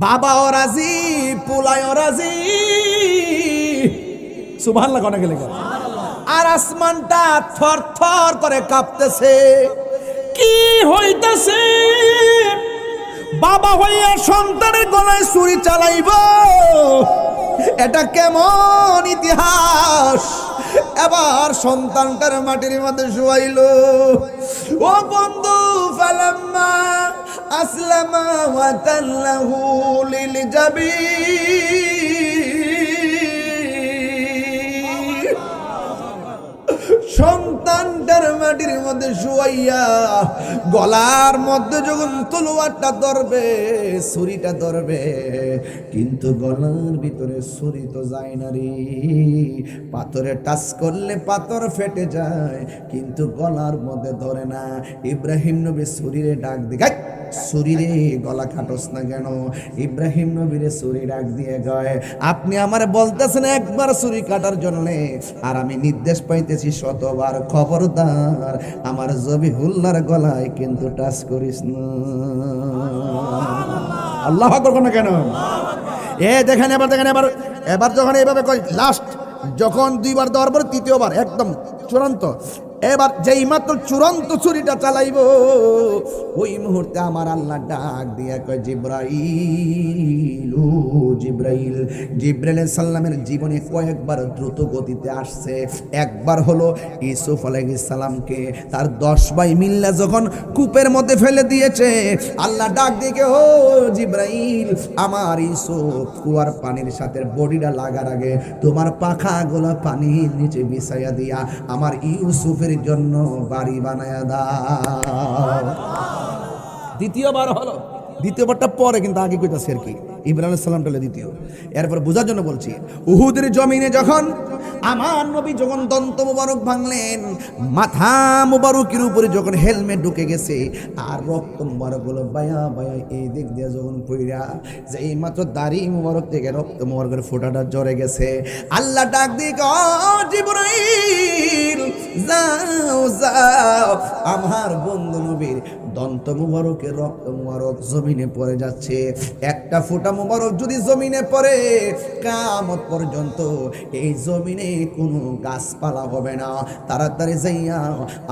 বাবাও রাজি, পোলায়ও রাজি। সুবহানাল্লাহ কোনে গেলে, আর আসমানটা থর থর করে কাঁপতেছে। কি হইতেছে? বাবা হইয়া সন্তানের গলায় ছুরি চালাইব, এটা কেমন ইতিহাস? এবার সন্তানটার মাটির মধ্যে শুয়াইল। ও বন্ধু, ফালাম্মা আসলামা ওয়া তাল্লাহু লিল জাবিন, সন্তানটার মাটির মধ্যে শুয়াইয়া গলার মধ্যে যখন তলোয়ারটা ধরবে, ছুরিটা ধরবে, কিন্তু গলার ভিতরে ছুরি তো যায় না রে। পাথরে টাচ করলে পাথর ফেটে যায়, কিন্তু গলার মধ্যে ধরে না। ইব্রাহিম নবী ছুরিরে ডাক দিয়ে, ছুরিরে গলা কাটস না কেন? ইব্রাহিম নবীরে ছুরি ডাক দিয়ে কয়, আপনি আমারে বলতেছেন একবার ছুরি কাটার জন্য, আর আমি নির্দেশ পাইতেছি শতবার, খবরদার আমার জবিহুল্লাহর গলায় কিন্তু টাচ করিস না। আল্লাহু আকবার না কেন? দেখেন এবার, দেখেন এবার যখন এইভাবে কয়, লাস্ট যখন দুইবার দেওয়ার পর তৃতীয়বার একদম চূড়ান্ত, এবার যেই মাত্র চূড়ান্ত ছুরিটা চালাইব, ওই মুহূর্তে আমার আল্লাহ ডাক দিয়া কয়, জিব্রাইল, ও জিব্রাইল। জিব্রাইল আলাইহিস সালামের জীবনে কয়েকবার দ্রুত গতিতে আসছে। একবার হলো ইউসুফ আলাইহিস সালামকে তার 10 ভাই মিল্লা যখন কূপের মধ্যে ফেলে দিয়েছে, আল্লাহ ডাক দিয়ে, ও জিব্রাইল, আমার ইউসুফ কুয়ার পানির সাথে বডিটা লাগার আগে তোমার পাখাগুলো পানির নিচে বিছাইয়া দিয়া আমার ইউসুফের জন্য বাড়ি বানায়া দাও। দ্বিতীয়বার হলো, দ্বিতীয়বারটা পরে, কিন্তু আগে কইতাছে আর কি, ইব্রাহিম আলাইহিস সালাম বলে দ্বিতীয়। এরপর বোঝার জন্য বলছি, উহুদের জমিনে যখন আমার নবী যখন দন্ত মুবারক ভাঙলেন, মাথা মুবারকের উপরে যখন হেলমেট ঢুকে গেছে, আর রক্ত মুবারক গুলো বায়া বায়া এই দিক দিয়ে যখন পইরা যে এই মাত্র দাড়ি মুবারক থেকে রক্ত মুবারকের ফোঁটাটা ঝরে গেছে, আল্লাহ ডাক দিয়ে, ও জিবরাইল, যাও যাও, আমার বন্ধু নবীর দন্ত মুবারকের রক্ত মুবারক জমিনে পড়ে যাচ্ছে, একটা ফোঁটা মুবারক যদি জমিনে পড়ে, কিয়ামত পর্যন্ত এই জমিনে কোনো গাছপালা হবে না। তাড়াতাড়ি যাইয়া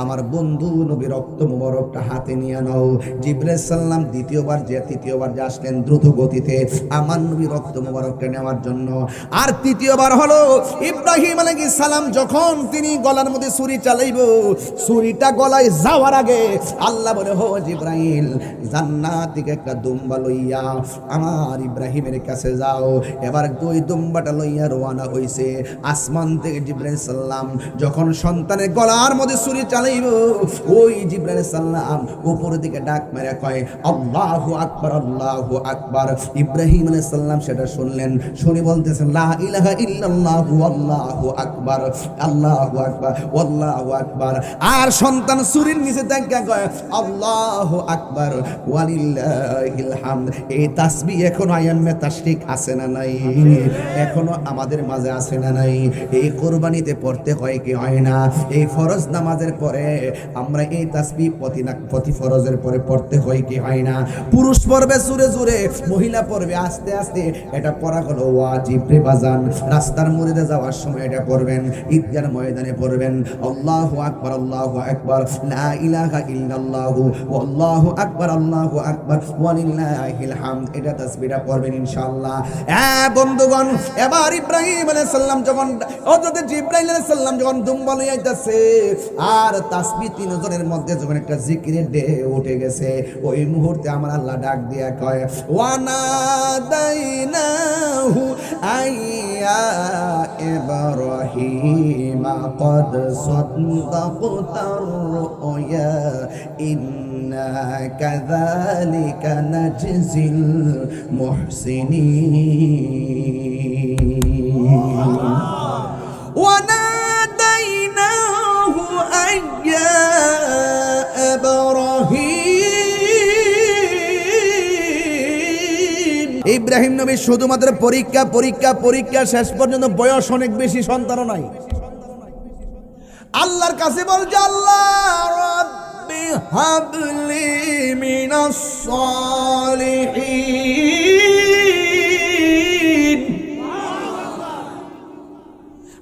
আমার বন্ধু নবী রক্ত মুবারকটা হাতে নিয়ে নাও। জিবরাইল সাল্লাম দ্বিতীয়বার যে তৃতীয়বার যে আসলেন দ্রুত গতিতে আমার নবী রক্ত মুবারকটা নেওয়ার জন্য। আর তৃতীয়বার হলো ইব্রাহিম আলাইহিস সালাম যখন তিনি গলার মধ্যে ছুরি চালাইব, ছুরিটা গলায় যাওয়ার আগে আল্লাহ বলে, হো জিবরাইল, জান্নাত থেকে একটা দুম্বা লইয়া আমার ইব্রাহিমের কাছে যাও। এবার দুই দুম্বাটা লইয়া রওনা হইছে। আসমান থেকে জিবরাইল সাল্লাম যখন সন্তানের গলার মধ্যে ছুরি চালাইব, ওই জিবরাইল সাল্লাম উপর দিকে ডাক মেরে কয়, আল্লাহু আকবার, আল্লাহু আকবার। ইব্রাহিম আলাইহিস সালাম সেটা শুনলেন, শুনে বলতেছেন, লা ইলাহা ইল্লাল্লাহু আল্লাহু আকবার, আল্লাহু আকবার, আল্লাহু আকবার। আর সন্তান ছুরির নিচে থেকে কয়, আল্লাহু আকবার ওয়ালিল্লাহিল হামদ। এই তাসবিহ এখনো আয়ামে তাশরিক আছে না নাই? এখনো আমাদের মাঝে আছে না নাই? এই কুরবানিতে পড়তে হয় কি হয় না? এই ফরজ নামাজের পরে আমরা এই তাসবিহ প্রতি ফরজের পরে পড়তে হয় কি হয় না? পুরুষ পড়বে জোরে জোরে, মহিলা পড়বে আস্তে আস্তে, এটা পড়া হলো ওয়াজিব রে বাজান। রাস্তার মোড়ে যাওয়ার সময় এটা পড়বেন, ঈদগার ময়দানে পড়বেন, আল্লাহু আকবার, আল্লাহু আকবার, লা ইলাহা ইল্লাল্লাহু আল্লাহু আকবার, আল্লাহু আকবার ওয়ালিল্লাহিল হামদ। এটা তাসবিহটা পড়বেন ইনশাআল্লাহ। বন্ধুগণ, এবার ইব্রাহিম আলাইহিস সালাম যখন হযরত জিবরাইল আলাইহিস সালাম যখন দুম্বা লইয়া আইতাছে, আর তাসবিহ তিনজনের মধ্যে যখন একটা জিকিরের ঢেউ উঠে গেছে, ওই মুহূর্তে আমার আল্লাহ ডাক দিয়া কয়, ওয়ানাদাইনাহু আইয়া ইব্রাহিম قد صدقت الرؤيا إنا كذلك نجزي المحسنين وناديناه أن يا إبراهيم। ইব্রাহিম নবী শুধুমাত্র পরীক্ষা পরীক্ষা পরীক্ষা, শেষ পর্যন্ত বয়স অনেক বেশি, সন্তানও নাই। আল্লাহর কাছে বলছে, আল্লাহ রাব্বি হাবলি মিনাস সালিহিন।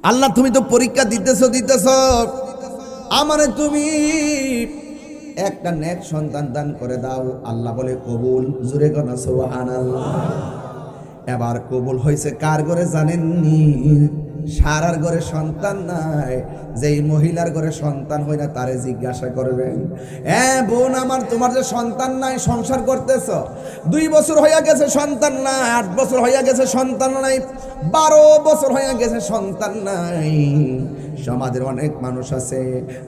আল্লাহ তুমি তো পরীক্ষা দিতেছ, আমারে তুমি একটা নেক সন্তান দান করে দাও। আল্লাহ বলে কবুল, জোরে কোন সুবহানাল্লাহ। এবার কবুল হয়েছে কার ঘরে জানেননি? সারার ঘরে সন্তান নাই, যেই মহিলার ঘরে সন্তান হয় না তারে জিজ্ঞাসা করবেন, বোন আমার, তোমার যে সন্তান নাই, সংসার করতেছ, 2 বছর হইয়া গেছে সন্তান নাই, 8 বছর হইয়া গেছে সন্তান নাই, 12 বছর হইয়া গেছে সন্তান নাই। সমাজের অনেক মানুষ আছে,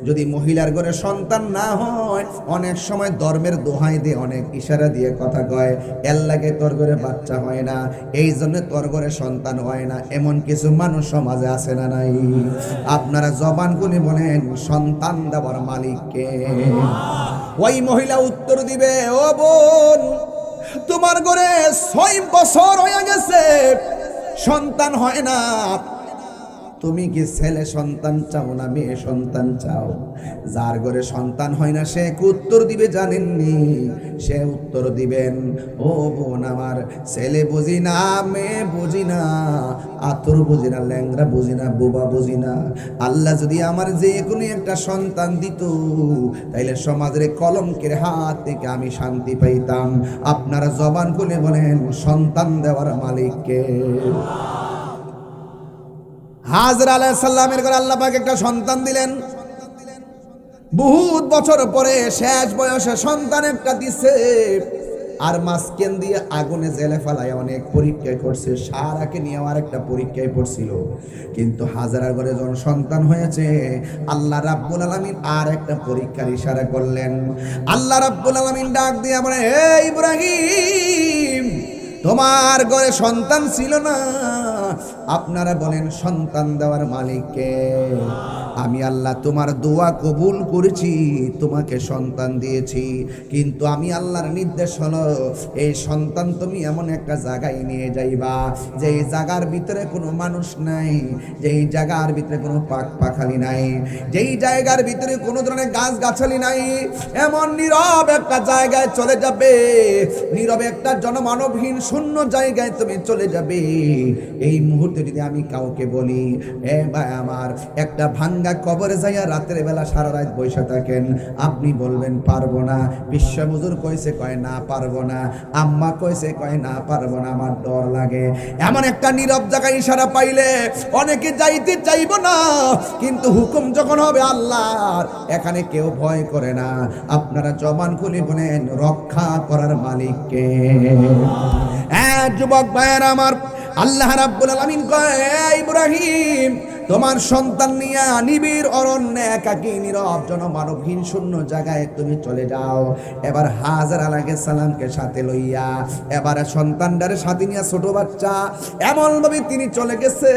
যদি মহিলার ঘরে সন্তান না হয় অনেক সময় ধর্মের দোহাই দিয়ে, অনেক ইশারা দিয়ে কথা কয়, এর লাগে তোর ঘরে বাচ্চা হয় না, এই জন্য তোর ঘরে সন্তান হয় না। এমন কিছু মানুষ সমাজে আছে না নাই? আপনারা জবান খুলে বলেন, সন্তান দেওয়ার মালিক কে? ওই মহিলা উত্তর দিবে, ও বোন, তোমার ঘরে 6 বছর হয়ে গেছে সন্তান হয় না, তুমি কি ছেলে সন্তান চাও না মেয়ে সন্তান চাও? যার ঘরে সন্তান হয় না সে উত্তর দিবে জানেননি? সে উত্তর দিবেন, ও বোন আমার, ছেলে বুঝি না, মেয়ে বুঝি না, আতর বুঝি না, ল্যাংরা বুঝি না, বোবা বুঝি না। আল্লাহ যদি আমার যে কোনো একটা সন্তান দিত, তাইলে সমাজের কলঙ্কের হাত থেকে আমি শান্তি পাইতাম। আপনারা জবান খুলে বলেন, সন্তান দেওয়ার মালিক কে? হাজরা আলাইহিস সালামের ঘরে আল্লাহ পাক একটা সন্তান দিলেন। বহুত বছর পরে শেষ বয়সে সন্তান একটা দিছে, আর মাঝখান দিয়ে আগুনে জেলে ফেলায় অনেক পরীক্ষা করছে। সারাকে নিয়ে আর একটা পরীক্ষায় পড়ছিল, কিন্তু হাজরার ঘরে যখন সন্তান হয়েছে, আল্লাহ রাব্বুল আলামিন আর একটা পরীক্ষার ইশারা করলেন। আল্লাহ রাব্বুল আলামিন ডাক দিয়ে বলে, হে ইব্রাহিম, তোমার ঘরে সন্তান ছিল না, আপনারা বলেন সন্তান দেওয়ার মালিক কে? আমি আল্লাহ তোমার দোয়া কবুল করেছি, তোমাকে সন্তান দিয়েছি, কিন্তু আমি আল্লাহর নির্দেশ হলো, এই সন্তান তুমি এমন একটা জায়গায় নিয়ে যাইবা যেই জায়গার ভিতরে কোনো মানুষ নাই, যেই জায়গার ভিতরে কোনো পাখালি নাই, যেই জায়গার ভিতরে কোনো ধরনের গাছ গাছালি নাই, এমন নীরব একটা জায়গায় চলে যাবে, নীরবে একটা জনমানবহীন শূন্য জায়গায় তুমি চলে যাবে। এই মুহূর্তে যদি আমি কাউকে বলি, এ ভাই আমার, একটা ভাঙ্গা কবরে যাইয়া রাতের বেলা সারা রাত বসে থাকেন, আপনি বলবেন পারবো না। বিশ্ব হুজুর কইছে, কয় না পারবো না। আম্মা কইছে, কয় না পারবো না, আমার ডর লাগে। এমন একটা নীরব জায়গায় ইশারা পাইলে অনেকে যাইতে চাইবো না, কিন্তু হুকুম যখন হবে আল্লাহর, এখানে কেউ ভয় করে না। আপনারা জবান খুলে বলেন, রক্ষা করার মালিক কে? যুবক ভাইয়েরা আমার, আল্লাহ রাব্বুল আলামিন কয়, ইব্রাহিম, তোমার সন্তান নিয়া নিবিড় অরণ্যে একাকী নীরব জনমানবহীন শূন্য জায়গায় তুমি চলে যাও। এবার হাজরা আলাইহিস সালামকে সাথে লইয়া, এবার সন্তানটারে সাথে নিয়ে, ছোট বাচ্চা, এমন ভাবে তিনি চলে গেছে।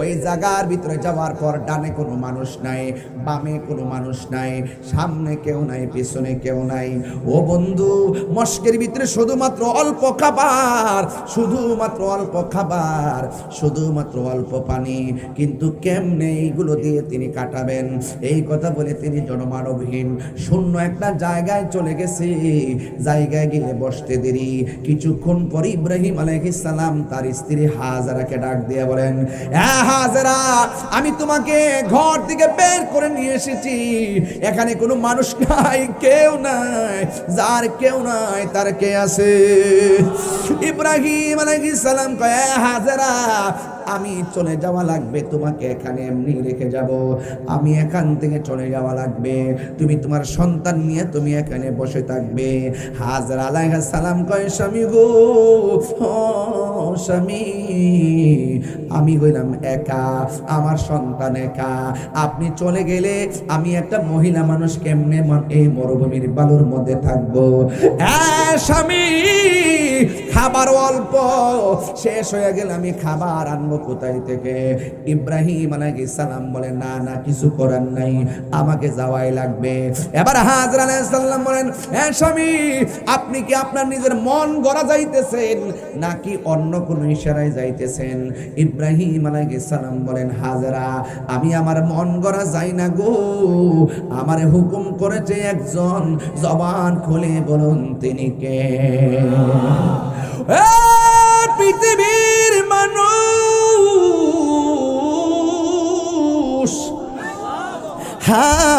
ওই জায়গার ভিতরে যাওয়ার পর ডানে কোনো মানুষ নাই, বামে কোনো মানুষ নাই, সামনে কেউ নাই, পিছনে কেউ নাই। ও বন্ধু, মস্কের ভিতরে শুধুমাত্র অল্প খাবার, শুধুমাত্র অল্প খাবার, শুধুমাত্র অল্প পানি, কিন্তু কেমনে এইগুলো দিয়ে তিনি কাটাবেন? এই কথা বলে তিনি জনমানবহীন শূন্য একটা জায়গায় চলে গেছে। জায়গায় গিয়ে বসতে দেরি, কিছুক্ষণ পরে ইব্রাহিম আলাইহিস সালাম তার স্ত্রী হাজরাকে ডাক দিয়ে বলেন, হ্যাঁ হাজরা, আমি তোমাকে ঘর থেকে বের করে নিয়ে এসেছি, এখানে কোনো মানুষ নাই, কেউ নাই, যার কেউ নাই তার কে আছে? ইব্রাহিম আলাইহিস সালাম কয়, হাজরা, আমি চলে যাওয়া লাগবে, তোমাকে এখানে এমনি রেখে যাব, আমি এখান থেকে চলে যাওয়া লাগবে, তুমি তোমার সন্তান নিয়ে তুমি এখানে বসে থাকবে। হাজরা আলাইহিস সালাম কয়, স্বামী গো, স্বামী, আমি হইলাম একা, আমার সন্তান একা, আপনি চলে গেলে আমি একটা মহিলা মানুষ কেমনে এই মরুভূমির বালুর মধ্যে থাকবো? স্বামী, খাবার অল্প, শেষ হয়ে গেলে আমি খাবার আনবো কোথায় থেকে? ইব্রাহিম আলাইহিস সালাম বলে, না না, কিছু করার নাই, আমাকে যাওয়াই লাগবে। এবার হাজরা আলাইহিস সালাম বলেন, হ্যাঁ স্বামী, আপনি কি আপনার নিজের মন গড়া যাইতেছেন নাকি অন্য কোন ইশারায় যাইতেছেন? ইব্রাহিম আলাইহিস সালাম বলেন, হাজরা, আমি আমার মন গড়া যাই না গো, আমারে হুকুম করেছে একজন, জবান খুলে বলুন তিনি কে? পৃথিবীর মানুষ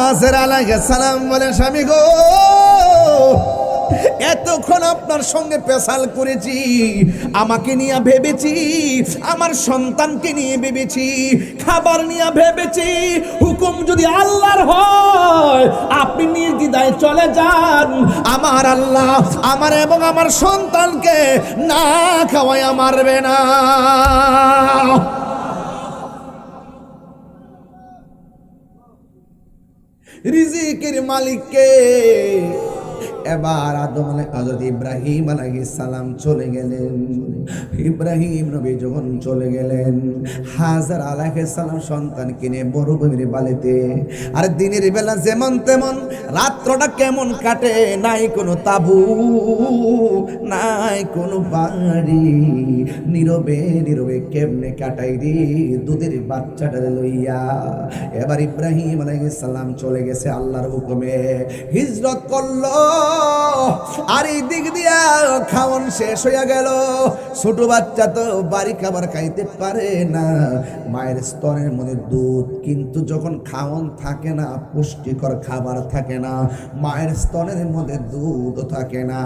হাজেরা আলাইহিস সালাম বলে স্বামী গো, এতক্ষণ আপনার সঙ্গে পেশাল করেছি, আমাকে নিয়ে ভেবেছি, আমার সন্তানকে নিয়ে ভেবেছি, খাবার নিয়ে ভেবেছি। হুকুম যদি আল্লাহর হয় আপনি নির্দ্বিধায় চলে যান, আমার আল্লাহ আমার এবং আমার সন্তানকে না খাওয়ায়া মারবে না। রিজিকের মালিককে। এবার হযরত ইব্রাহিম আলাইহিস সালাম চলে গেলেন। ইব্রাহিম নবী যখন চলে গেলেন, হাজার আলাইহিস সালাম সন্তানকে নিয়ে মরুভূমির বালিতে। আর দিনের বেলা যেমন তেমন, রাত্রটা কেমন কাটে, নাই কোনো তাবু, নাই কোনো বাড়ি, নীরবে নীরবে কেমনে কাটাই রে দুধের বাচ্চাটা লইয়া। এবার ইব্রাহিম আলাইহিস সালাম চলে গেছে আল্লাহর হুকুমে, হিজরত করলো। আর এই দিক দিয়া খাওয়ান শেষ হইয়া গেল। ছোট বাচ্চা তো বাড়ি খাবার খাইতে পারে না, মায়ের স্তনের মধ্যে দুধ, কিন্তু যখন খাওয়ান থাকে না, পুষ্টিকর খাবার থাকে না, মায়ের স্তনের মধ্যে দুধ থাকে না।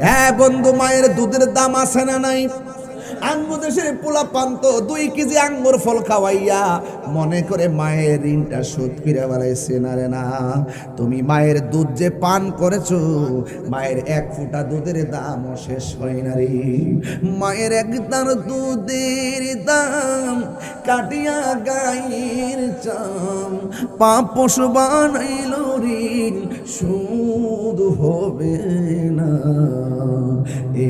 হ্যাঁ বন্ধু, মায়ের দুধের দাম আছে না নাই? আঙ্গুর দেশের পোলা পান্ত 2 কেজি আঙ্গুর ফল খাওয়াইয়া মনে করে মায়ের ঋণটা শোধ করে বেড়াইছে না রে না। তুমি মায়ের দুধ যে পান করেছো, মায়ের 1 ফোঁটা দুধের দামও শেষ হয় না রে। মায়ের 1 দান দুধের দাম কাটিয়া গায়ের চাম, পাপ পশু বানাইল ঋণ সুদ হবে না।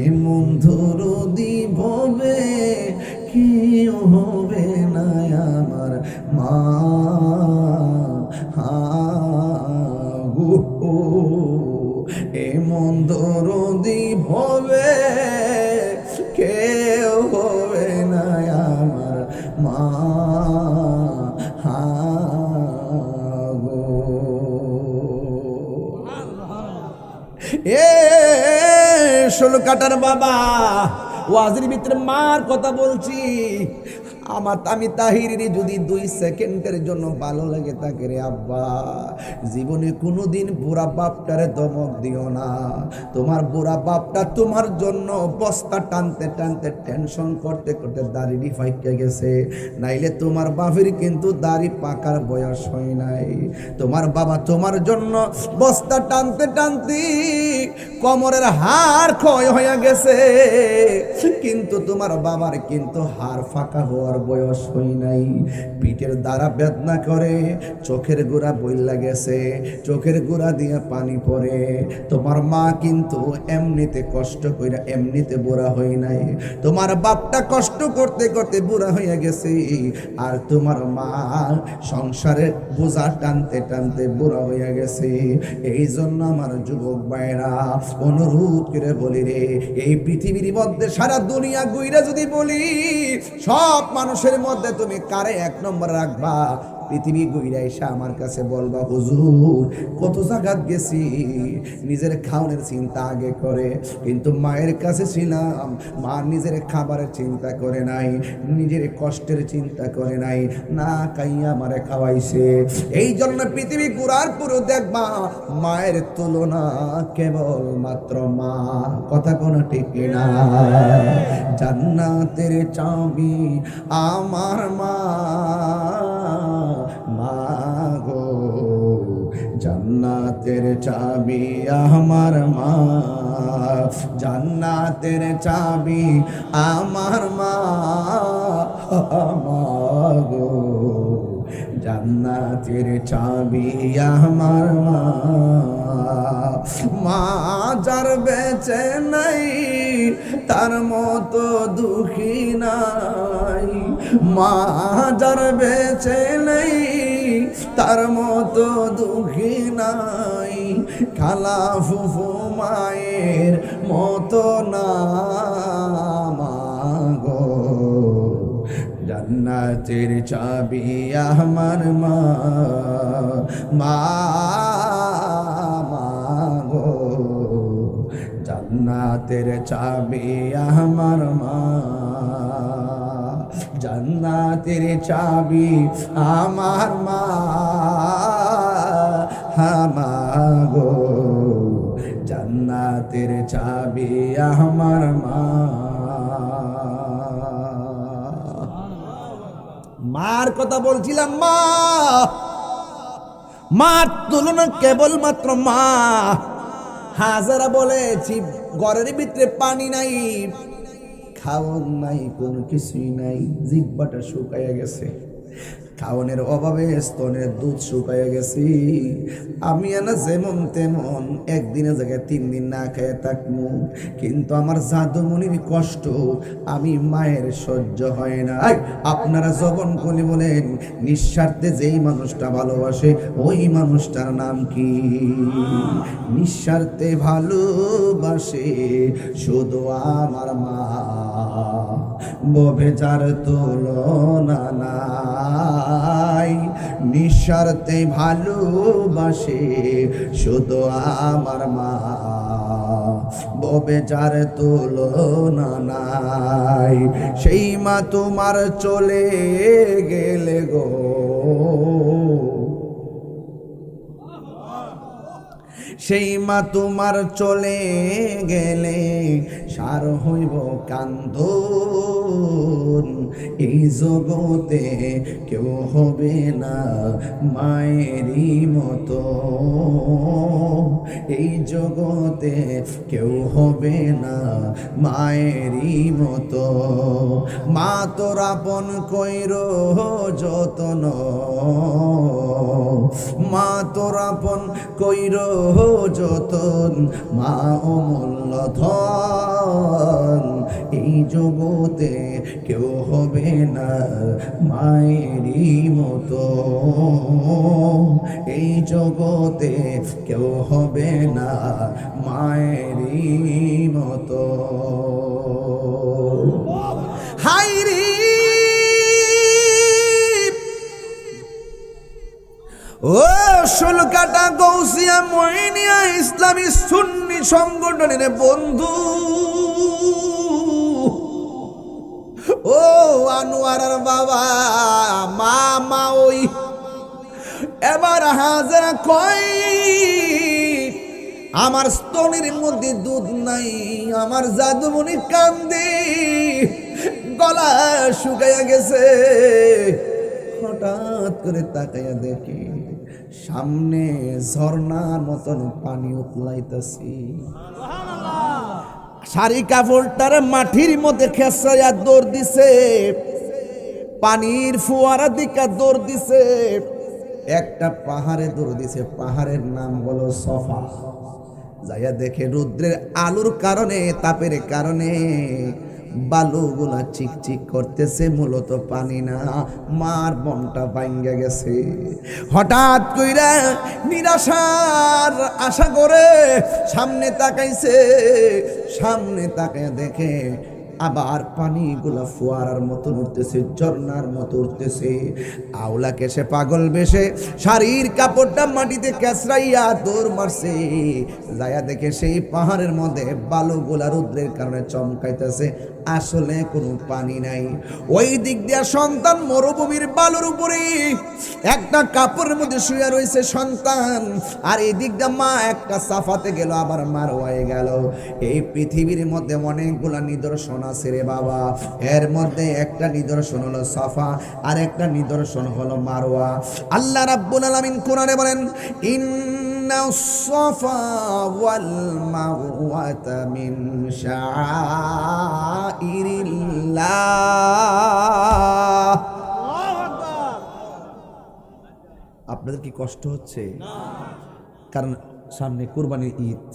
এমন ধরো দিববে কেউ হবে না আমার মা। এমন ধরো দিববে কেউ হবে না আমার মা। এ 16 কাটার বাবা, ওয়াজির ভিতরে মার কথা বলছি। আমি তাহিরের যদি 2 সেকেন্ডের জন্য ভালো লাগে তাকে রে আব্বা, জীবনে কোনোদিন বুড়া বাপটারে দমক দিও না। তোমার বুড়া বাপটা তোমার জন্য বস্তা টানতে টানতে টেনশন করতে করতে দাড়ি ফাইকে গেছে, নাইলে তোমার বাপের কিন্তু দাড়ি পাকার বয়স হয় নাই। তোমার বাবা তোমার জন্য বস্তা টানতে টানতে কোমরের হাড় ক্ষয় হয়ে গেছে, কিন্তু তোমার বাবার কিন্তু হাড় ফাঁকা হওয়ার বয়স হয় নাই। পিঠের দ্বারা বেদনা করে, চোখের গোড়া বইলা গেছে, চোখের গোড়া দিয়ে পানি পড়ে। তোমার মা কিন্তু এমনিতে কষ্ট কইরা এমনিতে বুড়া হয় নাই। তোমার বাপটা কষ্ট করতে করতে বুড়া হইয়া গেছে, আর তোমার মা সংসারে বোঝা টানতে টানতে বুড়া হইয়া গেছে। এই জন্য আমার যুবক ভাইরা অনুরোধ করে বলি রে, এই পৃথিবীর মধ্যে সারা দুনিয়া ঘুরে যদি বলি, সব মানুষের মধ্যে তুমি কারে 1 নম্বর রাখবা? পৃথিবী ঘুরে এসে আমার কাছে বলবা, হুজুর কত জায়গাত গেছি, নিজের খাওয়ানোর চিন্তা আগে করে, কিন্তু মায়ের কাছে ছিলাম, মা নিজের খাবারের চিন্তা করে নাই, নিজের কষ্টের চিন্তা করে নাই, না খাইয়া আমারে খাওয়াইছে। এই জন্য পৃথিবী ঘুরার পুরো দেখবা মায়ের তুলনা কেবল মাত্র মা। কথা কোনো ঠিক না? জান্নাতের চাবি আমার মা, মাগো জান্নাতের চাবি আমার মা, জান্নাতের চাবি আমার মা, মাগো জান্নাতের চাবি আমার মা। মা যার বেঁচে নাই তার মতো দুঃখী নাই, মা যার বেঁচে নাই তার মতো দুঃখী নাই, খালা ফুফু মায়ের মতো না মাগো। জান্নাতের চাবি আমার মা, মাগো জান্নাতের চাবি আমার মা, জান্নাতের চাবি আমার মা, মাগো জান্নাতের চাবি আমার মা। মার কথা বলছিলাম, মা, মার তুলনা কেবলমাত্র মা। হাজারা বলেছি ঘরের ভিতরে পানি নাই, খাওয়ান নাই, কোনো কিছুই নাই, জিহ্বাটা শুকাইয়া গেছে, খাওয়ানোর অভাবে স্তনের দুধ শুকাইয়া গেছি। আমি না যেমন তেমন একদিনের জায়গায় 3 দিন না খেয়ে থাকবো, কিন্তু আমার জাদুমণির কষ্ট আমি মায়ের সহ্য হয় না। আপনারা জবন কলি বলেন, নিঃস্বার্থে যেই মানুষটা ভালোবাসে ওই মানুষটার নাম কি? নিঃস্বার্থে ভালোবাসে শুধু আমার মা, ববে যার তুলনা নাই। নিঃস্বার্থে ভালোবাসে শুধু আমার মা, ববে যার তুলনা নাই। সেই মা তোমার চলে গেলে গো, সেই মা তোমার চলে গেলে সার হইব কান্দন। এই জগতে কেউ হবে না মায়েরই মতো, এই জগতে কেউ হবে না মায়েরই মতো। মা তোর আপন কইর যতন, মা তোর আপন কইর যতন, মা অমূল্য ধন। এই জগতে কেউ হবে না মায়েরই মতো, এই জগতে কেউ হবে না মায়েরই মতো। হাই রে ও শুলকাটা গৌসিয়া মইনিয়া ইসলামী সুন্নি সংগঠনের বন্ধু, ও আনোয়ারার বাবা, মা ওই এবার হাজারা কয় আমার স্তনের মধ্যে দুধ নাই, আমার জাদুমণি কান্দে, গলা শুকাইয়া গেছে। হঠাৎ করে তাকাইয়া দেখে সামনে ঝর্ণার মতন পানি উতলাইতেছে। শাড়ি কাপড়টার মাটির মধ্যে খেসাইয়া দৌড় দিছে, পানির ফোয়ারা দিকা দৌড় দিছে, একটা পাহাড়ে দৌড় দিছে, পাহাড়ের নাম হলো সফা। যাইয়া দেখে রৌদ্রের আলোর কারণে, তাপের কারণে বালুগুলা চিকচিক করতেছে, মূলত পানি না। মার মনটা ভাঙ্গা গেছে। হঠাৎ কইরা নিরাশার আশা করে সামনে তাকাইছে, সামনে তাকায় দেখে আবার পানিগুলা ফোয়ারার মতো উঠতেছে, ঝর্ণার মতো উঠতেছে। আওলাকে সে পাগল বেশে শাড়ির কাপড়টা মাটিতে কেসরাইয়া দৌড় মারছে। যায়া দেখে সেই পাহাড়ের মধ্যে বালুগুলা রৌদ্রের কারণে চমকাইতেছে, আসলে কোনো পানি নাই। ওই দিক দিয়া সন্তান মরুভূমির বালুর উপরে একটা কাপড়ের মধ্যে শুয়ে রয়েছে সন্তান, আর এই দিক দিয়া মা একটা সাফাতে গেল, আবার মারওয়ায় গেল। এই পৃথিবীর মধ্যে অনেকগুলা নিদর্শন আছে রে বাবা, এর মধ্যে একটা নিদর্শন হলো সাফা, আর একটা নিদর্শন হলো মারওয়া। আল্লাহ রাব্বুল আলামিন কোরআনে বলেন, الصفا والمروة من شعائر الله। আপনাদের কি কষ্ট হচ্ছে? কারণ সামনে কুরবানির ঈদ।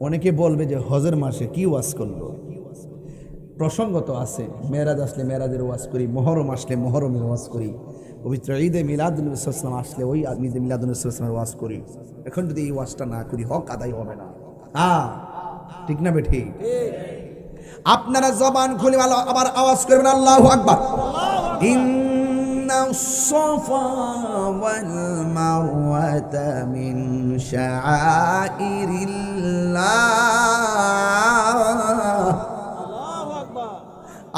অনেকে বলবে যে হজের মাসে কি ওয়াজ করলো। প্রসঙ্গত আছে, মেরাজ আসলে মেরাজের ওয়াজ করি, মহরম আসলে মহরমের ওয়াজ করি, পবিত্র ঈদে মিলাদুন্নবী সাল্লাল্লাহু আলাইহি ওয়াসাল্লাম আসলে ওই ঈদে মিলাদুন্নবী সাল্লাল্লাহু আলাইহি ওয়াসাল্লামের ওয়াজ করি। এখন যদি এই ওয়াজটা না করি হক আদায় হবে না। ঠিক না বেঠি? আপনারা জবান খুলে ভালো আবার আওয়াজ করবেন, আল্লাহু আকবার। ইন্নাস সাফা ওয়াল মারওয়াতা মিন শাআইরিল্লাহ।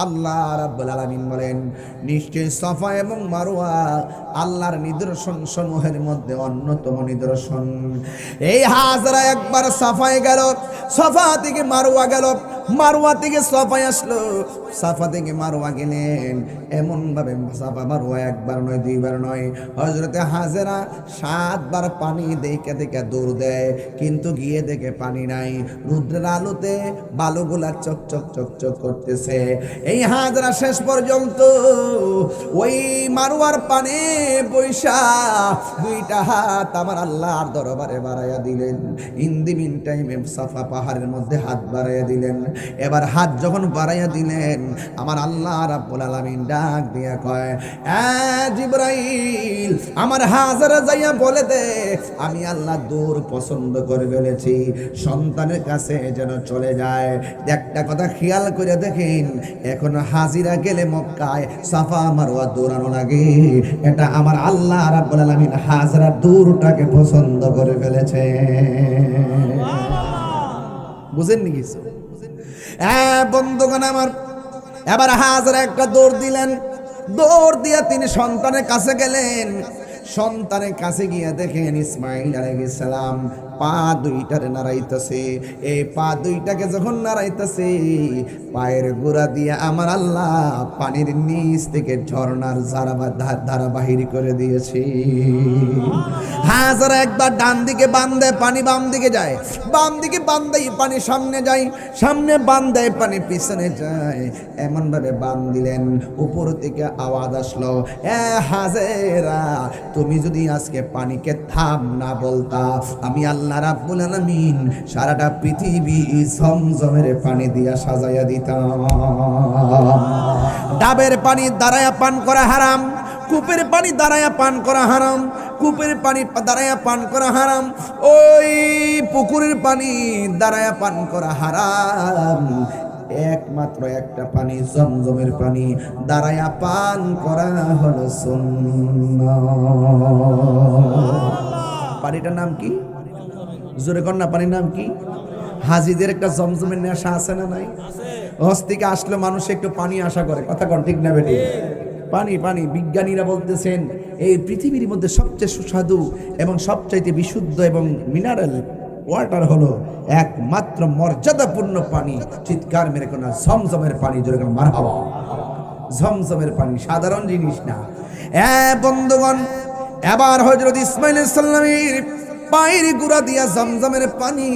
আল্লাহ রাব্বুল আলামিন বলেন, নিশ্চয় সাফা এবং মারওয়া আল্লাহর নিদর্শন সমূহের মধ্যে অন্যতম নিদর্শন। এই হাজরা একবার সাফায় গেল, সাফা থেকে মারওয়া গেল, মারওয়া থেকে সাফায় আসলো, সাফা থেকে মারওয়া গেলেন। এমন ভাবে সাফা মারওয়া একবার নয়, দুইবার নয়, হযরতে হাজেরা 7 বার পানি দেখে দেখে দৌড় দেয়, কিন্তু গিয়ে দেখে পানি নাই। রুদ্রের আলোতে বালুগুলা চকচক চকচক করতেছে। এই হাজরা শেষ পর্যন্ত ওই মারওয়ার পানে বৈশা 2টা হাত আমার আল্লাহর দরবারে বাড়াইয়া দিলেন। ইন দি মিন টাইমে সাফা পাহাড়ের মধ্যে হাত বাড়াইয়া দিলেন। এবার হাত যখন বাড়াইয়া দিলেন, আমার আল্লাহ রাব্বুল আলামিন ডাক দিয়া কয়, জিবরাইল, আমার হাজরা যাইয়া বলে দে আমি আল্লাহ দূর পছন্দ করে ফেলেছি, সন্তানের কাছে যেন চলে যায়। একটা কথা খেয়াল করে দেখেন, এখন হাজিরা গেলে মক্কায় সাফা মারওয়া দৌড়ানো লাগে, এটা আমার আল্লাহ রাব্বুল আলামিন হাজরা দূরটাকে পছন্দ করে ফেলেছে। বুঝেননি কিছু? বন্ধুগণ আমার, এবার হাজরা একটা দৌড় দিলেন, দৌড় দিয়ে তিনি সন্তানের কাছে গেলেন। সন্তানের কাছে গিয়ে দেখেন ইসমাইল আলাইহিস সালাম পা 2টারে নাড়াইতেছে। এই পা 2টাকে যখন নাড়াইতেছে, পায়ের গোড়া দিয়ে আমার আল্লাহ পানির নিচ থেকে ঝর্ণার ধারা বাহির করে দিয়েছে। হাজরা একবার ডান দিকে বান দেয়, পানি বাম দিকে যায়, বাম দিকে বান দেয়, পানি সামনে যায়, সামনে বান দেয়, পানি পিছনে যায়। এমন ভাবে বান দিলেন, উপর থেকে আওয়াজ আসলো, হাজেরা, তুমি যদি আজকে পানিকে থাম না বলতা, আমি আল্লাহ রাব্বুল আলামিন সারাটা পৃথিবী ঝমঝমের পানি দিয়া সাজাইয়া দিতাম। ডাবের পানি দাঁড়ায়া পান করা হারাম, কূপের পানি দাঁড়ায়া পান করা হারাম, কূপের পানি দাঁড়ায়া পান করা হারাম, ওই পুকুরের পানি দাঁড়ায়া পান করা হারাম। একমাত্র একটা পানি, জমজমের পানি দাঁড়ায়া পান করা হলো সুন্নাহ। পানিটার নাম কি? জোরে কর না, পানির নাম কি? হাজিদের একটা জমজমের নেশা আছে না নাই? হজ থেকে আসলে মানুষ একটু পানি আশা করে, কথা কন ঠিক না বেটি? পানি পানি, বিজ্ঞানীরা বলতেছেন এই পৃথিবীর মধ্যে সবচেয়ে সুস্বাদু এবং সবচাইতে বিশুদ্ধ এবং মিনারেল ওয়াটার হলো একমাত্র মর্যাদাপূর্ণ পানি। চিৎকার মেরে কোন ঝমঝমের পানি, জোরে কোন মারহাবা। ঝমঝমের পানি সাধারণ জিনিস না। বন্ধুগণ, এবার হযরত ইসমাঈল আলাইহিস সালামের পায়ের গোড়া দিয়া ঝমঝমের পানি,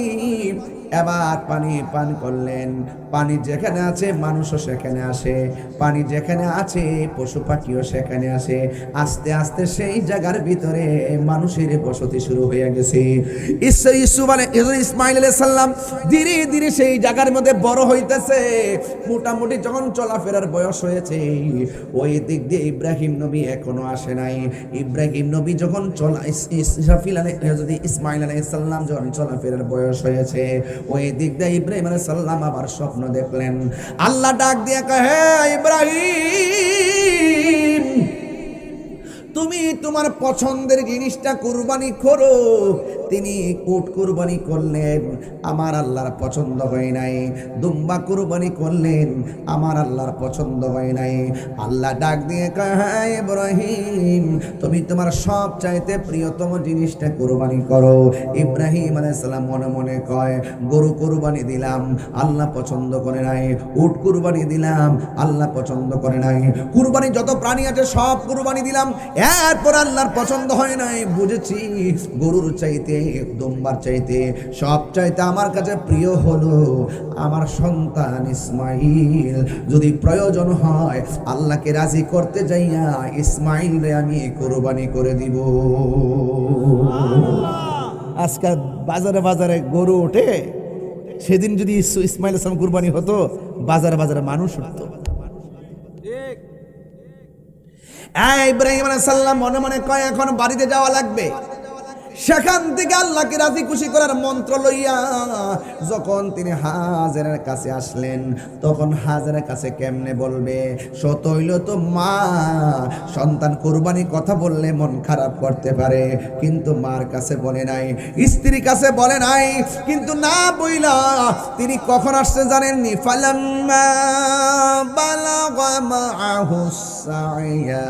এবার পানি পান করলেন। পানি যেখানে আছে মানুষও সেখানে আসে, পানি যেখানে আছে পশু পাখিও সেখানে আসে। আস্তে আস্তে সেই জায়গার ভিতরে মানুষের বসতি শুরু হয়ে গেছে। ইসমাঈল আলাইহিস সালাম ধীরে ধীরে সেই জায়গার মধ্যে বড় হইতেছে। মোটামুটি যখন চলাফেরার বয়স হয়েছে, ওই দিক দিয়ে ইব্রাহিম নবী এখনো আসে নাই। ইব্রাহিম নবী যখন ইসমাঈল আলাইহিস সালাম যখন চলাফেরার বয়স হয়েছে, ওই দিক দিয়ে ইব্রাহিম আলাইহিস সালাম আবার স্বপ্ন দেখলেন। আল্লাহ ডাক দিয়ে কয়, হে ইব্রাহিম, তুমি তোমার পছন্দের জিনিসটা কুরবানি করো। তিনি উট কুরবানি করলেন, আমার আল্লাহর পছন্দ হয় নাই। দুম্বা কুরবানি করলেন, আমার আল্লাহর পছন্দ হয় নাই। আল্লাহ ডাক দিয়ে কয়, হ্যাঁ ইব্রাহিম, তুমি তোমার সব চাইতে প্রিয়তম জিনিসটা কুরবানি করো। ইব্রাহিম আলাইহিস সালাম মনে মনে কয়, গরু কুরবানি দিলাম, আল্লাহ পছন্দ করে নাই। উট কুরবানি দিলাম, আল্লাহ পছন্দ করে নাই। কুরবানি যত প্রাণী আছে সব কুরবানি দিলাম, এরপর আল্লাহর পছন্দ হয় নাই। বুঝেছি, গরুর চাইতে, দুম্বার চাইতে, সব চাইতে আমার কাছে প্রিয় হলো আমার সন্তান ইসমাইল। যদি প্রয়োজন হয় আল্লাহকে রাজি করতে যাইয়া ইসমাইল রে আমি কুরবানি করে দিব। আজকাল বাজারে বাজারে গরু ওঠে, সেদিন যদি ইসমাইল ইসলাম কুরবানি হতো, বাজারে বাজারে মানুষ উঠতো। ইব্রাহিম আলাইহিস সালাম মনে মনে কয়, এখন বাড়িতে যাওয়া লাগবে। সেখান থেকে আল্লাহকে রাজি খুশি করার মন্ত্র লইয়া যখন তিনি হাজেরার কাছে আসলেন, তখন হাজেরার কাছে কেমনে বলবে? সত হইল তো মা, সন্তান কুরবানি কথা বললে মন খারাপ করতে পারে, কিন্তু মার কাছে বলে নাই, স্ত্রীর কাছে বলে নাই। কিন্তু না বইলা তিনি কখন আসছে জানেননি? ফালাম্মা বালা মাআহুস সাইয়া।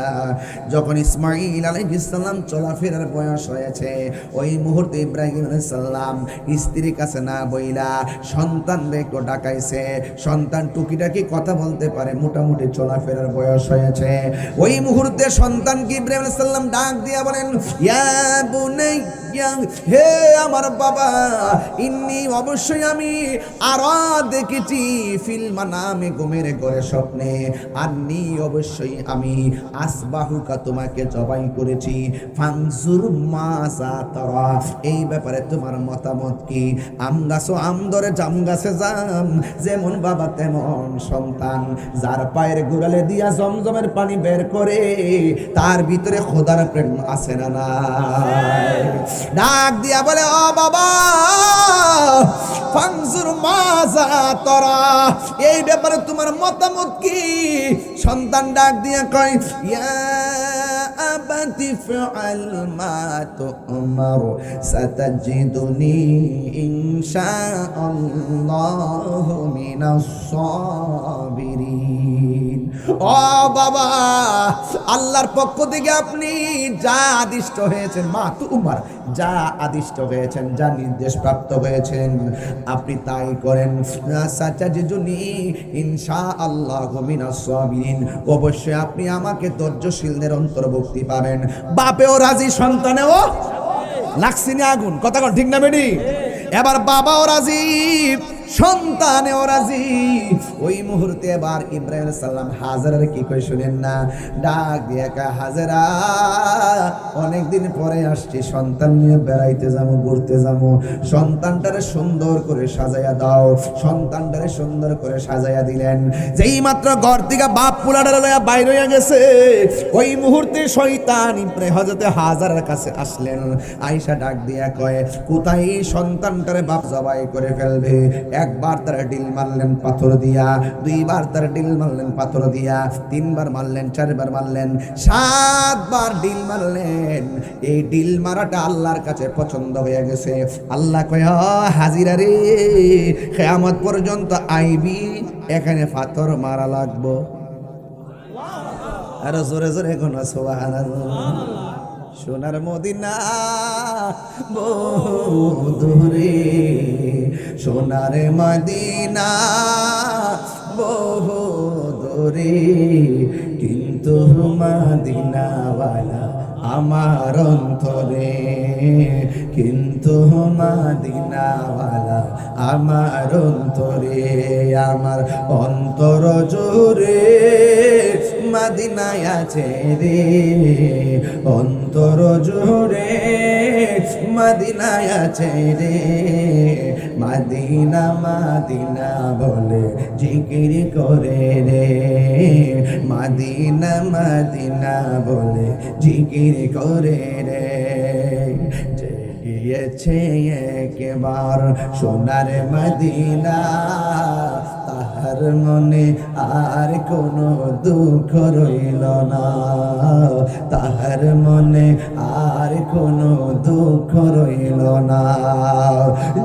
যখন ইসমাঈল আলাইহিস সালাম চলাফেরার বয়স হয়েছে, ওই মুহূর্তে ইব্রাহিম আলাইহিস সালাম স্ত্রীর কাছে না বইলা সন্তানকে একটু ডাকাইছে। সন্তান টুকিটাকি কথা বলতে পারে, মোটামুটি চলাফেরার বয়স হয়েছে। ওই মুহূর্তে সন্তানকে ইব্রাহিম আলাইহিস সালাম ডাক দিয়া বলেন, ইয়া বুনাইয়া, হে আমার বাবা, ইন্নী, অবশ্যই আমি আরা দেখেছি, ফিল মানামে, ঘুমের ঘরে স্বপ্নে, আন্নী, অবশ্যই আমি আসবাহুকা, তোমাকে জবাই করেছি, ফানজুর মাযা তারা, এই ব্যাপারে তোমার মতামত কি? আম গাছও আম ধরে, জাম গাছে জাম, যেমন বাবা তেমন সন্তান। যার পায়ের গোড়ালে দিয়া জমজমের পানি বের করে, তার ভিতরে খোদার প্রেম আছে না নাই? ডাক দিয়া বলে, ও বাবা, ফানজুর মাযা তারা, এই ব্যাপারে তোমার মতামত কি? সন্তান ডাক দিয়া কয়, ইয়া আবাতি ফাআল মা তু'মার, সাতাজিদুনি ইনশাআল্লাহু মিনাস সাবিরিন। ও বাবা, আল্লাহর পক্ষ থেকে আপনি যা আদিষ্ট হয়েছেন, মা তু'মার, যা আদিষ্ট হয়েছেন, যা নির্দেশ প্রাপ্ত হয়েছেন, আপনি তাই করেন। সাতাজিদুনি ইনশাআল্লাহু মিনাস সাবিরিন, অবশ্যই আপনি আমাকে ধৈর্যশীলদের অন্তর্ভুক্তি পাবেন। বাপেও রাজি, সন্তানেও লাগছে না আগুন, কথা কন ঠিক না বেডি? এবার বাবাও রাজি, সন্তানেও রাজি। ওই মুহূর্তে এবার ইব্রাহিম আলাইহিস সালাম হাজেরার কি কই শুনেন না? ডাক দিয়ে কয়, হাজেরা, অনেকদিন পরে আসছি, সন্তান নিয়ে বেড়াইতে যাবো, ঘুরতে যাবো, সন্তানটারে সুন্দর করে সাজাইয়া দাও। সন্তানটারে সুন্দর করে সাজাইয়া দিলেন। যেই মাত্র ঘর থেকে বাপ পোলাটা লইয়া বাইর হইয়া গেছে, ওই মুহূর্তে শয়তান ইব্রাহিম হযরতে হাজেরার কাছে আসলেন। আয়েশা ডাক দিয়া কয়, কোথায় সন্তানটারে বাপ জবাই করে ফেলবে। একবার তারা ডিল মারলেন পাথর দিয়া, দুইবার তারা ডিল মারলেন পাথর দিয়া, তিনবার মারলেন, চারবার মারলেন, 7 বার ডিল মারলেন। এই ডিল মারাটা আল্লাহর কাছে পছন্দ হয়ে গেছে। আল্লাহ কয়, হাজিরা রে, কিয়ামত পর্যন্ত আইবি, এখানে পাথর মারা লাগবো। আর জোরে জোরে কোন সুবহানাল্লাহ। সোনার মদিনা বহু দূরে, সোনার মদিনা বহু দূরে, কিন্তু মদিনাওয়ালা আমার অন্তরে, কিন্তু মদিনাওয়ালা আমার অন্তরে, আমার অন্তর জুড়ে মদিনায় আছে রে, অন্তর জুড়ে মদিনায় আছে রে। মদিনা মদিনা বলে জিকির করে রে, মদিনা মদিনা বলে জিকির করে রে। গিয়েছে একবার সোনার মদিনা, তাহার মনে আর কোনো দুঃখ রইল না, তাহার মনে আর কোনো দুঃখ রইল না।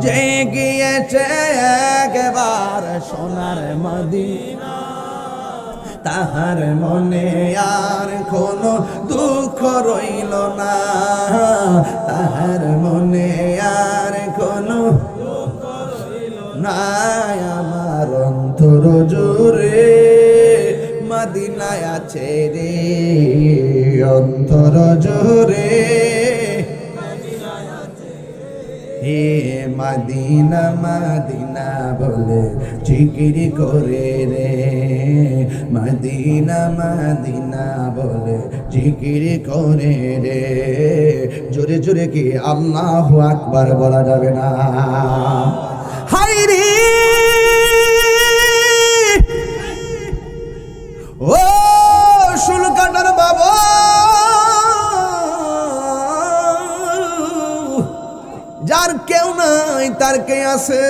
যে গিয়েছে একবার সোনার মদিনা, তাহার মনে আর কোনো দুঃখ রইল না, তাহার মনে আর কোনো দুঃখ রইল না। আমার অন্তর জুড়ে মদিনায় আছে রে, অন্তর জুড়ে হে মদিনা মদিনা বলে জিকির করে রে, মদিনা মদিনা বলে জিকির করে রে। জোরে জোরে কি আল্লাহু আকবার বলা যাবে না? হাই রে ও শুলকাটার বাবা, যার কেউ নাই তার কে আছে।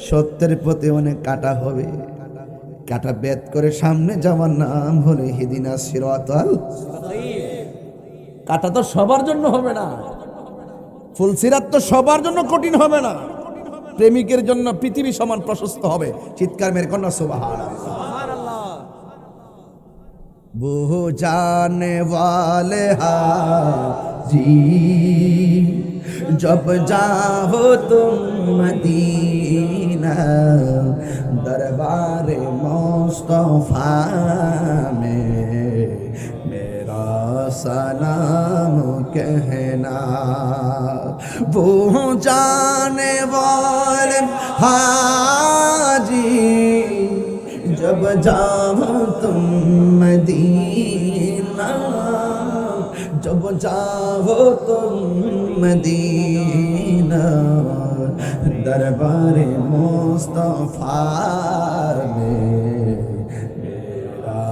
সত্যের পথে অনেক কাটা হবে, কাটা বেদ করে সামনে যাওয়ার নাম হলে হিদিনা সিরাতাল। কাটা তো সবার জন্য হবে না, ফুলসিরাত তো সবার জন্য কঠিন হবে না। প্রেমিকের জন্য পৃথিবী সমান প্রশস্ত হবে। চিৎকার মেরে কন্যা সুবহানাল্লাহ। वो जाने वाले हाजी जब जाओ तुम मदीना दरबारे मुस्तफा में मेरा सलाम कहना। वो जाने वाले हाजी जब जाओ तुम मदीना जब जाओ तुम मदीना दरबारे मुस्तफा में मेरा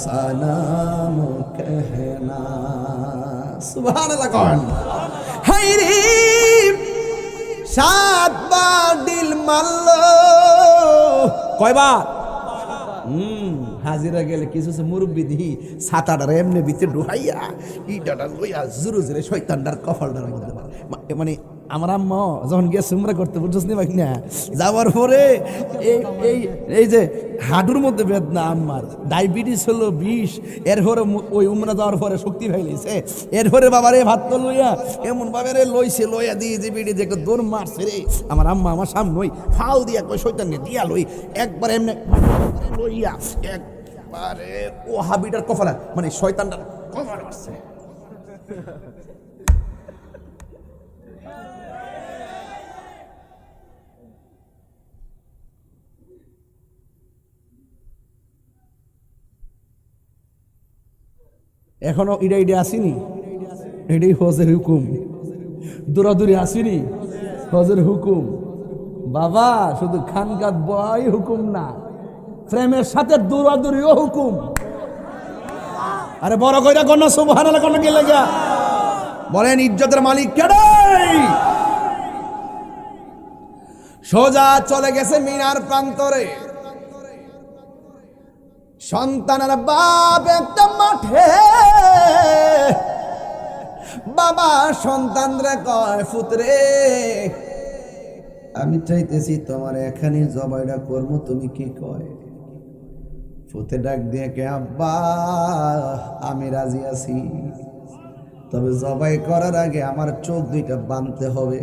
सलाम कहना। सुभान अल्लाह। कौन हाय रे 7 বার দিল মারলো কয়বার হাজিরা গেলে কিছু মুরব্বি দিহি 7-8 এমনি ভিতরে ঢুকাইয়া ইটাটা লইয়া জুরু জুরে শয়তানটার কপালটার মধ্যে মানে আমার আম্মা যখন গিয়ে সুমরা করতে বুঝছিস নি ভাই না যাওয়ার পরে এই যে হাঁটুর মধ্যে বেদনা আম্মার ডায়াবেটিস হলো 20 এরপরে ওই উমরা যাওয়ার পরে শক্তি ফাইলেছে এরপরে বাবারে ভাত তো লইয়া এমন ভাবে রে লইছে লইয়া দিয়ে যে বিড়ি যে একটা দৌড় মারছে রে আমার আম্মা আমার সামনে ওই ফাউ দিয়া কই শয়তানকে দিয়া লই একবার এমনি লইয়া একবারে ও হাবিটার কপালে মানে শয়তানটার কপালে মারছে। এখনো ইডা আসিনি, এটাই হজের হুকুম। দৌড়াদৌড়ি আসিনি, হজের হুকুম। বাবা শুধু খানকাত বয় হুকুম না, প্রেমের সাথে দৌড়াদৌড়িও হুকুম। আরে বড় কইরা কন্যা সুবহানাল্লাহ কন্যা কে লাগা বলেন ইজ্জতের মালিক কেডা? সোজা চলে গেছে মিনার প্রান্তরে। সন্তানের বাপ একটা মাঠে, বাবা সন্তানরে কয় পুত্রে আমি চাইতেছি তোমার এখানে জবাইটা করবো, তুমি কি কয়? পুতে ডাক দিয়ে কে আব্বা আমি রাজি আছি, তবে জবাই করার আগে আমার চোখ 2টা বাঁধতে হবে,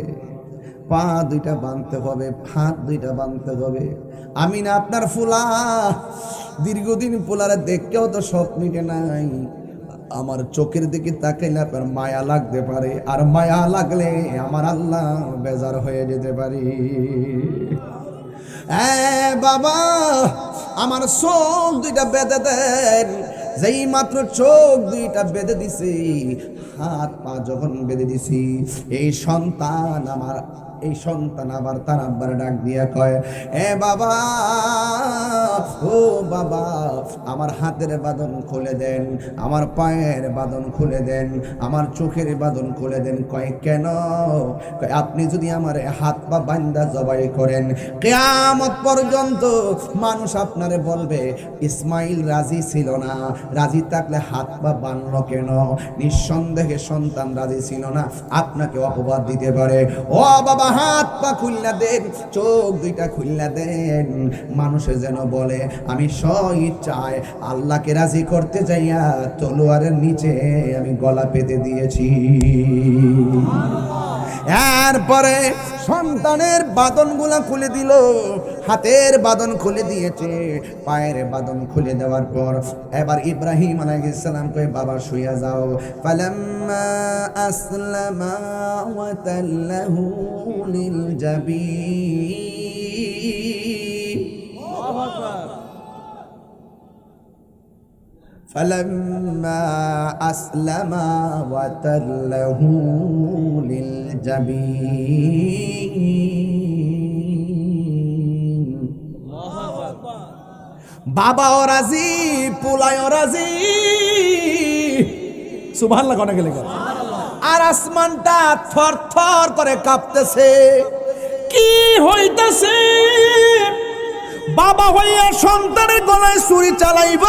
পা 2টা বাঁধতে হবে, হাত 2টা বাঁধতে হবে। আমি না আপনার ফুলা, দীর্ঘদিন পোলারে দেখতেও তো সব মিটে নাই। আমার চোখের দিকে তাকাইলে আপনার মায়া লাগতে পারে, আর মায়া লাগলে আমার আল্লাহ বেজার হয়ে যেতে পারে। বাবা আমার চোখ 2টা বেঁধে দেন। যেই মাত্র চোখ 2টা বেঁধে দিছি, হাত পা যখন বেঁধে দিছি, এই সন্তান আবার তার আব্বার ডাক দিয়া কয় বাবা ও বাবা আমার হাতের বাঁধন খুলে দেন, আমার পায়ের বাঁধন খুলে দেন, আমার চোখের বাঁধন খুলে দেন। কয় কেন? কয় আপনি যদি আমার হাত পা বান্দা জবাই করেন, কিয়ামত পর্যন্ত মানুষ আপনারে বলবে ইসমাইল রাজি ছিল না, রাজি থাকলে হাত পা বাঁধলো কেন? নিঃসন্দেহে সন্তান রাজি ছিল না, আপনাকে অপবাদ দিতে পারে। ও বাবা হাত পা খুললা দেন, চোখ 2টা খুললা দেন, মানুষে যেন বলে আমি স্ব-ইচ্ছায় আল্লাহকে রাজি করতে যাইয়া তলোয়ারের নিচে আমি গলা পেতে দিয়েছি। এরপরে সন্তানের বাঁধনগুলা খুলে দিল, হাতের বাঁধন খুলে দিয়েছে, পায়ের বাঁধন খুলে দেওয়ার পর এবার ইব্রাহিম আলাইহিস সালাম কয় বাবা শুইয়া যাও। ফালাম্মা আসলামা ওয়া তাল্লাহু লিল জাবিন, আল্লাহু আকবার। فلما أسلما وتله للجبين বাবাও রাজি, পোলায়ও রাজি। সুবহানাল্লাহ কোন গেলে আর আসমানটা থরথর করে কাঁপতেছে। কি হইতাছে? বাবা হইয়া সন্তানের গলায় ছুরি চালাইব,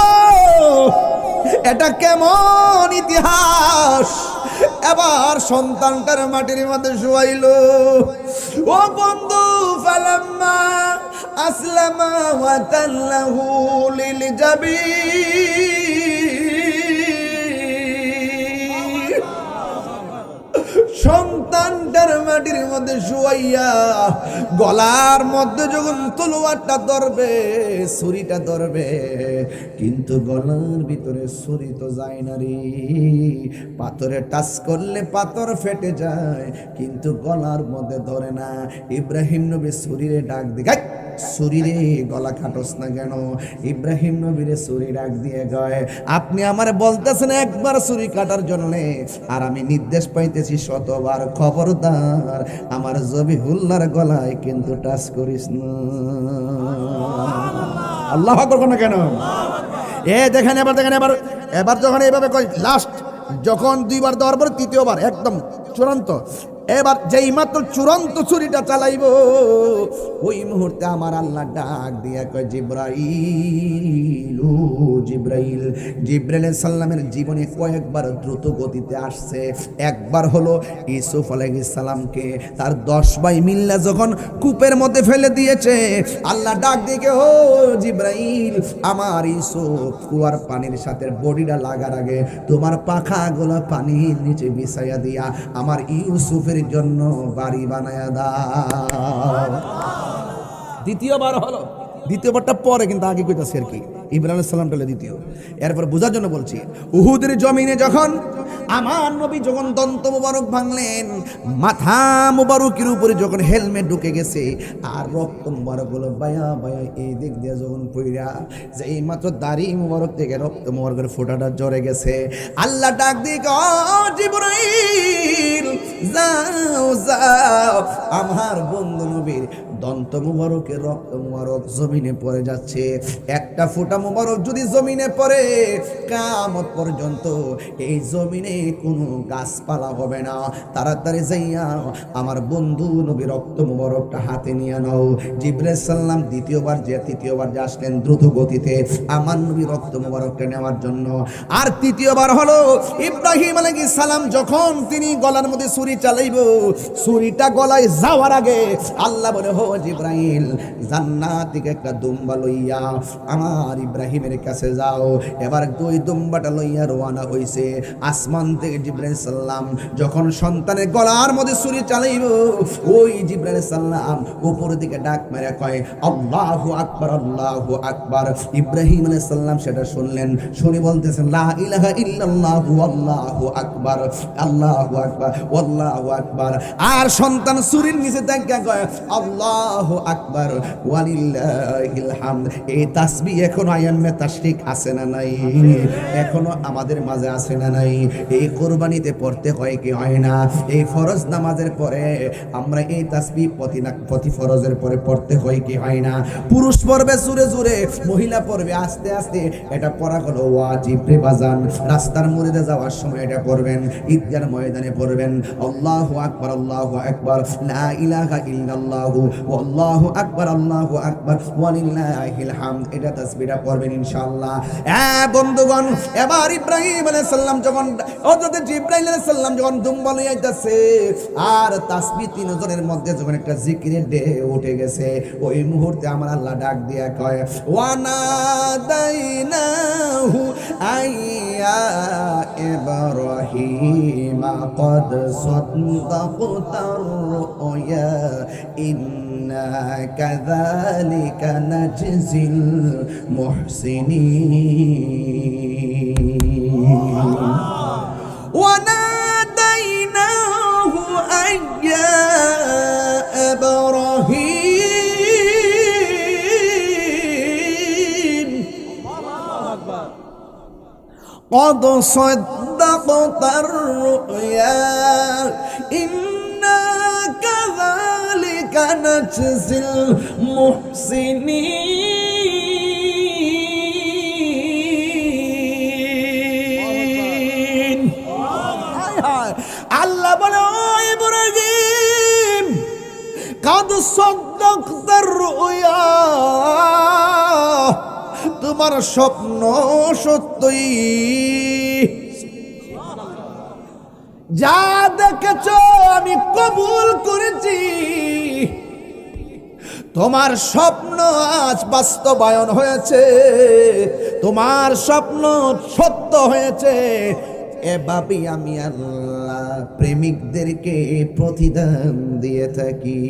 এটা কেমন ইতিহাস? এবার সন্তানটার মাটির মধ্যে শুয়াইল। ও বন্ধু ফালাম্মা আসলামা ওয়া তাল্লাহু লিল জাবিন, জমিনটার মাটির মধ্যে শুয়াইয়া গলার মধ্যে যখন তলোয়ারটা ধরবে, ছুরিটা ধরবে, কিন্তু গলার ভিতরে ছুরি তো যায় না রে। পাথরে টাচ করলে পাথর ফেটে যায়, কিন্তু গলার মধ্যে ধরে না। ইব্রাহিম নবী ছুরিরে ডাক দিয়ে, ছুরিরে গলা কাটস না কেন? ইব্রাহিম নবীরে ছুরি ডাক দিয়ে কয়, আপনি আমারে বলতেছেন একবার ছুরি কাটার জন্য, আর আমি নির্দেশ পাইতেছি শতবার, খবরদার আমার জবিহুল্লাহর গলায় কিন্তু টাচ করিস না। আল্লাহু আকবার না কেন? দেখেন এবার, দেখেন এবার, এবার যখন এইভাবে কয় লাস্ট, যখন দুইবার দেওয়ার পর তৃতীয়বার একদম চূড়ান্ত, এবার যেই মাত্র চূড়ান্ত ছুরিটা চালাইব, ওই মুহূর্তে আমার আল্লাহ ডাক দিয়া কয়, জিব্রাইল, ও জিব্রাইল। জিব্রাইল আলাইহিস সালামের জীবনে কয়েকবার দ্রুত গতিতে আসছে। একবার হলো ইউসুফ আলাইহিস সালামকে তার 10 ভাই মিল্লা যখন কূপের মধ্যে ফেলে দিয়েছে, আল্লাহ ডাক দিয়ে, ও জিব্রাইল, আমার ইউসুফ কুয়ার পানির সাথে বডিটা লাগার আগে তোমার পাখাগুলো পানির নিচে বিছাইয়া দিয়া আমার ইউসুফের জন্য বাড়ি বানায়া দাও। দ্বিতীয়বার হলো, দ্বিতীয়বারটা পরে, কিন্তু আগে কইতাছে আর কি, ইব্রাহিম আলাইহিস সালাম বলে দ্বিতীয়। এরপর বোঝার জন্য বলছি, উহুদের জমিনে যখন আমার নবী যখন দন্ত মুবারক ভাঙলেন, মাথা মুবারকের উপরে যখন হেলমেট ঢুকে গেছে, আর রক্ত মুবারক হলো বায়া বায়া এই দিক দিয়ে যখন পইরা, যে এই মাত্র দাড়ি মুবারক থেকে রক্ত মুবারকের ফোঁটাটা ঝরে গেছে, আল্লাহ ডাক দিয়ে, ও জিবরাইল, যাও যাও, আমার বন্ধু নবীর দন্ত মুবারকের রক্ত মুবারক জমিনে পড়ে যাচ্ছে, একটা ফোঁটা মুবারক যদি জমিনে পড়ে, কিয়ামত পর্যন্ত এই জমিনে কোনো গাছপালা হবে না। তাড়াতাড়ি যাইয়া আমার বন্ধু নবী রক্ত মুবারকটা হাতে নিয়ে নাও। জিবরাইল সাল্লাম দ্বিতীয়বার যে তৃতীয়বার যে আসলেন দ্রুত গতিতে আমার নবী রক্ত মুবারকটা নেওয়ার জন্য। আর তৃতীয়বার হলো ইব্রাহিম আলাইহিস সালাম যখন তিনি গলার মধ্যে ছুরি চালাইব, ছুরিটা গলায় যাওয়ার আগে আল্লাহ বলে, হো জিবরাইল, জান্নাত থেকে একটা দুম্বা লইয়া আমার ইব্রাহিমের কাছে যাও। এবার দুই দুম্বাটা লইয়া রওনা হইছে। আসমান থেকে জিবরাইল সাল্লাম যখন সন্তানের গলার মধ্যে ছুরি চালাইব, ওই জিবরাইল সাল্লাম উপর দিকে ডাক মেরে কয়, আল্লাহু আকবার, আল্লাহু আকবার। ইব্রাহিম আলাইহিস সালাম সেটা শুনলেন, শুনে বলতেছেন, লা ইলাহা ইল্লাল্লাহু আল্লাহু আকবার, আল্লাহু আকবার, আল্লাহু আকবার। আর সন্তান ছুরির নিচে থেকে কয়, আল্লাহু আকবার ওয়ালিল্লাহিল হামদ। এই তাসবিহ এখনো আয়ামে তাশরিক আছে না নাই? এখনো আমাদের মাঝে আছে না নাই? এই কুরবানিতে পড়তে হয় কি হয় না? এই ফরজ নামাজের পরে আমরা এই তাসবিহ প্রতি ফরজের পরে পড়তে হয় কি হয় না? পুরুষ পড়বে জোরে জোরে, মহিলা পড়বে আস্তে আস্তে। এটা পড়া হলো ওয়াজিব রে বাজান। রাস্তার মোড়ে যাওয়ার সময় এটা পড়বেন, ঈদগার ময়দানে পড়বেন, আল্লাহু আকবার, আল্লাহু আকবার, লা ইলাহা ইল্লাল্লাহু আল্লাহু আকবার, আল্লাহু আকবার ওয়ালিল্লাহিল হামদ। এটা তাসবিহটা পড়বেন ইনশাআল্লাহ। বন্ধুগণ, এবার ইব্রাহিম আলাইহিস সালাম যখন হযরত জিবরাইল আলাইহিস সালাম যখন দুম্বা লইয়া আইতাছে, আর তাসবিহ তিনজনের মধ্যে যখন একটা জিকিরের ঢেউ উঠে গেছে, ওই মুহূর্তে আমার আল্লাহ ডাক দিয়া কয়, ওয়ানাদাইনাহু আইয়া ইব্রাহিম قد صدقت الرؤيا إنا كذلك نجزي المحسنين وناديناه أن يا إبراهيم قد صدقت الرؤيا إنا كذلك نجزي المحسنين আল্লাহ বলে, ও ইব্রাহিম, قد صدقت الرؤيا, তোমার স্বপ্ন সত্যই, যা দেখেছ আমি কবুল করেছি। তোমার স্বপ্ন আজ বাস্তবায়ন হয়েছে, তোমার স্বপ্ন সত্য হয়েছে। এভাবেই আমি আল্লাহ প্রেমিকদেরকে প্রতিদান দিয়ে থাকি।